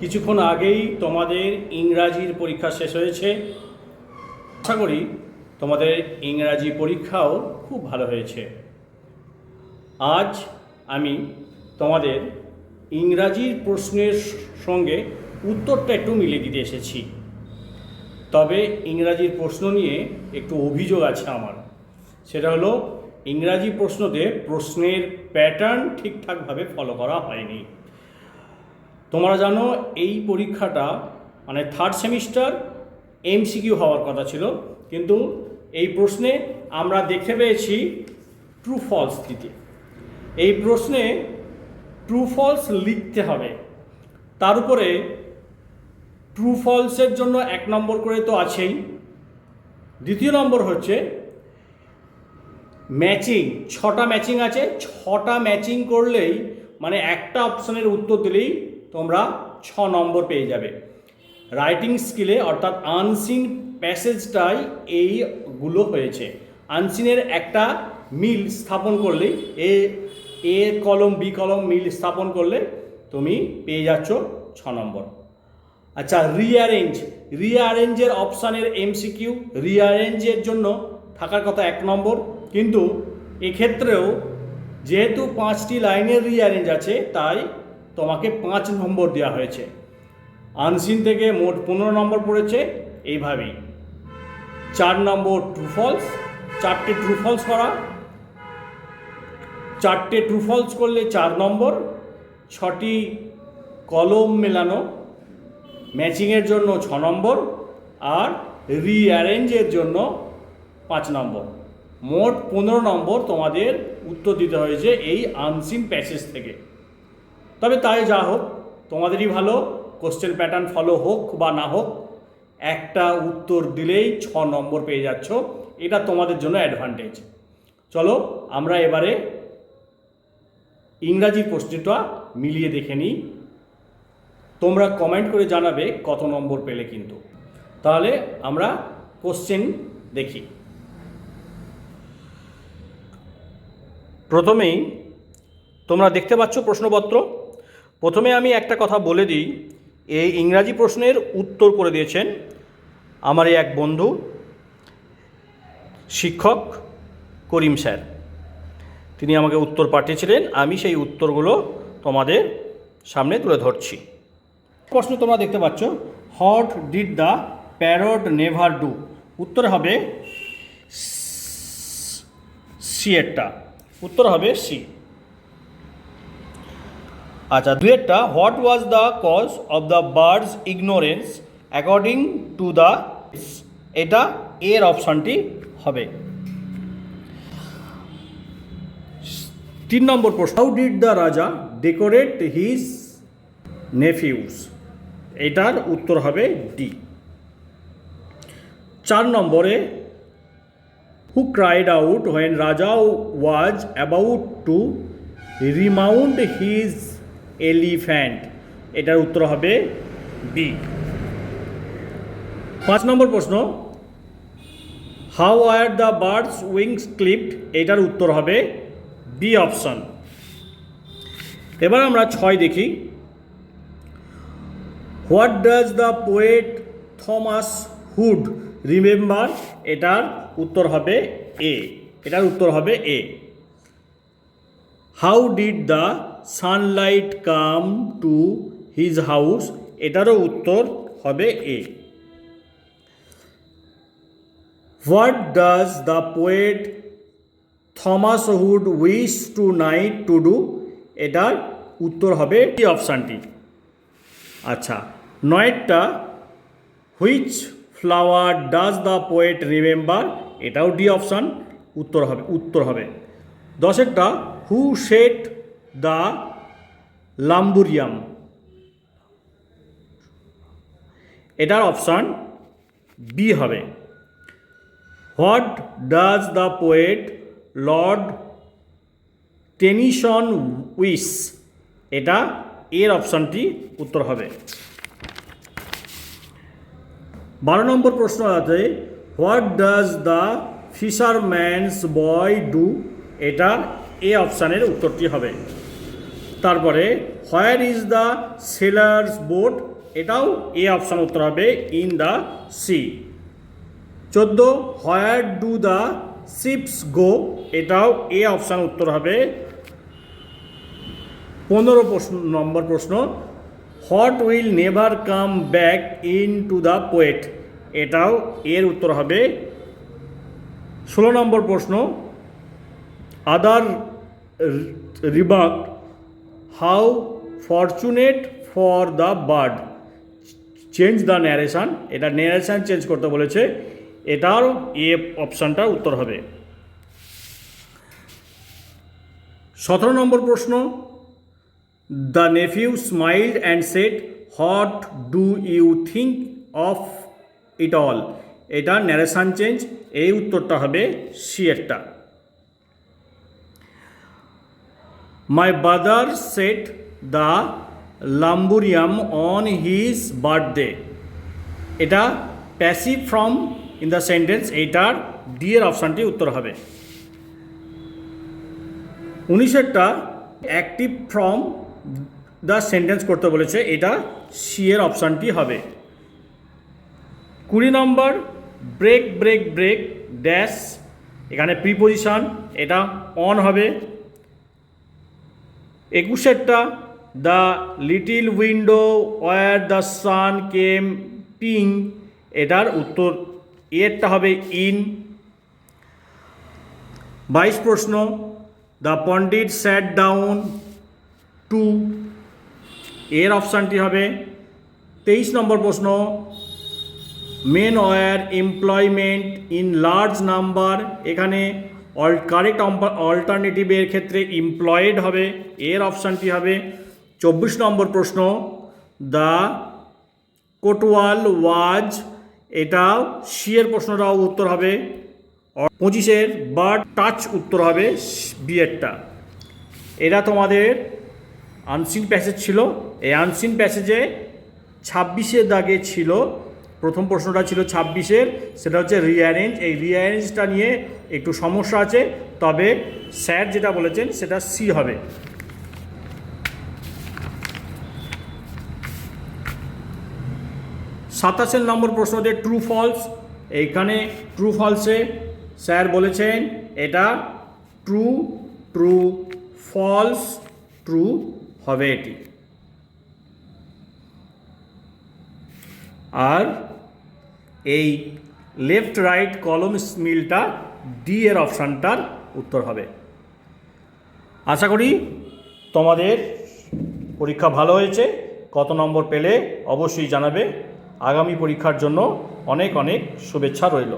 কিছুক্ষণ আগেই তোমাদের ইংরাজির পরীক্ষা শেষ হয়েছে। আশা করি তোমাদের ইংরাজি পরীক্ষাও খুব ভালো হয়েছে। আজ আমি তোমাদের ইংরাজির প্রশ্নের সঙ্গে উত্তরটা একটু মিলিয়ে দিতে এসেছি। তবে ইংরাজির প্রশ্ন নিয়ে একটু অভিযোগ আছে আমার। সেটা হলো ইংরাজি প্রশ্নতে প্রশ্নের প্যাটার্ন ঠিকঠাকভাবে ফলো করা হয়নি। তোমরা জানো এই পরীক্ষাটা মানে থার্ড সেমিস্টার এমসিকিউ হওয়ার কথা ছিল, কিন্তু এই প্রশ্নে আমরা দেখতে পেয়েছি ট্রু ফলস দিতে। এই প্রশ্নে ট্রু ফলস লিখতে হবে, তার উপরে ট্রু ফলসের জন্য 1 নম্বর করে তো আছেই। দ্বিতীয় নম্বর হচ্ছে ম্যাচিং। 6টা ম্যাচিং আছে, 6টা ম্যাচিং করলেই মানে একটা অপশানের উত্তর দিলেই তোমরা 6 নম্বর পেয়ে যাবে। রাইটিং স্কিলে অর্থাৎ আনসিন প্যাসেজটাই এইগুলো হয়েছে। আনসিনের একটা মিল স্থাপন করলেই এ কলম বি কলম মিল স্থাপন করলে তুমি পেয়ে যাচ্ছ 6 নম্বর। আচ্ছা, রিঅ্যারেঞ্জের অপশানের এমসিকিউ, রিঅ্যারেঞ্জের জন্য থাকার কথা 1 নম্বর, কিন্তু এক্ষেত্রেও যেহেতু 5টি লাইনের রিঅ্যারেঞ্জ আছে তাই তোমাকে 5 নম্বর দেওয়া হয়েছে। আনসিন থেকে মোট 15 নম্বর পড়েছে এইভাবেই। 4 নম্বর ট্রু ফলস, 4টে ট্রু ফলস করা, 4টে ট্রু ফলস করলে 4 নম্বর, 6টি কলম মেলানো ম্যাচিংয়ের জন্য 6 নম্বর, আর রিঅ্যারেঞ্জের জন্য 5 নম্বর। মোট 15 নম্বর তোমাদের উত্তর দিতে হয়েছে এই আনসিন প্যাসেজ থেকে। তবে তাই যা হোক, তোমাদেরই ভালো, কোশ্চেন প্যাটার্ন ফলো হোক বা না হোক, একটা উত্তর দিলেই 6 নম্বর পেয়ে যাচ্ছ। এটা তোমাদের জন্য অ্যাডভান্টেজ। চলো আমরা এবারে ইংরাজি প্রশ্নটা মিলিয়ে দেখে নিই। তোমরা কমেন্ট করে জানাবে কত নম্বর পেলে। কিন্তু তাহলে আমরা কোশ্চেন দেখি। প্রথমেই তোমরা দেখতে পাচ্ছ প্রশ্নপত্র। প্রথমে আমি একটা কথা বলে দিই, এই ইংরাজি প্রশ্নের উত্তর করে দিয়েছেন আমার এক বন্ধু শিক্ষক করিম স্যার। তিনি আমাকে উত্তর পাঠিয়েছিলেন, আমি সেই উত্তরগুলো তোমাদের সামনে তুলে ধরছি। প্রশ্ন তোমরা দেখতে পাচ্ছ, what did the parrot never do? উত্তর হবে সি এরটা, উত্তর হবে সি। আচ্ছা, দুয়েরটা, what was the cause of the bird's ignorance according to the, এটা এর অপশানটি হবে। 3 নম্বর প্রশ্ন, how did the Raja decorate his nephews? এটার উত্তর হবে ডি। 4 নম্বরে, হু cried out when Raja was about to remount his elephant? এটার উত্তর হবে বি। 5 নম্বর প্রশ্ন, how are the birds' wings clipped? এটার উত্তর হবে বি অপশন। এবার আমরা 6 দেখি, what does the poet Thomas Hood remember? এটার উত্তর হবে এ, এটার উত্তর হবে A. How did the sunlight come to his house? এটারও উত্তর হবে A. What does the poet Thomas Hood wish tonight to do? এটার উত্তর হবে ডি অপশানটি। আচ্ছা, 9টা, which flower does the poet remember? এটাও ডি অপশান, উত্তর হবে। 10টা, হু সেট দ্য লাম্বুরিয়াম? এটার অপশান বি হবে। What does the poet Lord Tennyson wish? এটা এর অপশানটি উত্তর হবে। 12 নম্বর প্রশ্ন আছে, what does the fisherman's boy do? এটা এ অপশানের উত্তরটি হবে। তারপরে where is the sailor's boat, এটাও এ অপশান উত্তর হবে, in the sea. 14 where do the ships go, এটাও এ অপশান উত্তর হবে। 15 নম্বর প্রশ্ন, what will never come back into the poet, এটাও এর উত্তর হবে। 16 নম্বর প্রশ্ন, other remark how fortunate for the bird, change the narration, এটা ন্যারেশান চেঞ্জ করতে বলেছে, এটাও এ অপশানটা উত্তর হবে। 17 নম্বর প্রশ্ন, the nephew smiled and said what do you think of it all, এটা ন্যারেশান চেঞ্জ, এই উত্তরটা হবে সি এরটা। My brother set the laburnum on his birthday, এটা passive from in the sentence, এইটার ডি এর অপশানটি উত্তর হবে। 19টা অ্যাক্টিভ ফ্রম দ্য সেন্টেন্স করতে বলেছে, এটা সি এর অপশানটি হবে। 20 number, break break break dash, এখানে প্রিপোজিশন, এটা অন হবে। 21টা the little window were the sun camping, এটার উত্তর এরটা হবে ইন। 22 প্রশ্ন, the pandit sat down to, এর অপশানটি হবে। 23 নম্বর প্রশ্ন, men were employment in large number, এখানে কারেক্ট অল্টারনেটিভের ক্ষেত্রে এমপ্লয়েড হবে, এর অপশানটি হবে। 24 নম্বর প্রশ্ন, দ্য কোটওয়াল ওয়াজ, এটাও সি এর প্রশ্নটাও উত্তর হবে। 25 বার্ড টাচ উত্তর হবে বি এরটা। এটা তোমাদের আনসিন প্যাসেজ ছিল, এই আনসিন প্যাসেজে 26 দাগে ছিল, প্রথম প্রশ্নটা ছিল 26, সেটা হচ্ছে রিঅ্যারেঞ্জ, এই রিঅ্যারেঞ্জটা নিয়ে একটু সমস্যা আছে, তবে স্যার যেটা বলেছেন সেটা সি হবে। 27 নম্বর প্রশ্নতে ট্রু ফলস, এইখানে ট্রু ফলসে স্যার বলেছেন এটা ট্রু ট্রু ফলস ট্রু হবে এটি। আর এই লেফট রাইট কলম মিলটা ডি এর অপশানটার উত্তর হবে। আশা করি তোমাদের পরীক্ষা ভালো হয়েছে, কত নম্বর পেলে অবশ্যই জানাবে। আগামী পরীক্ষার জন্য অনেক অনেক শুভেচ্ছা রইল।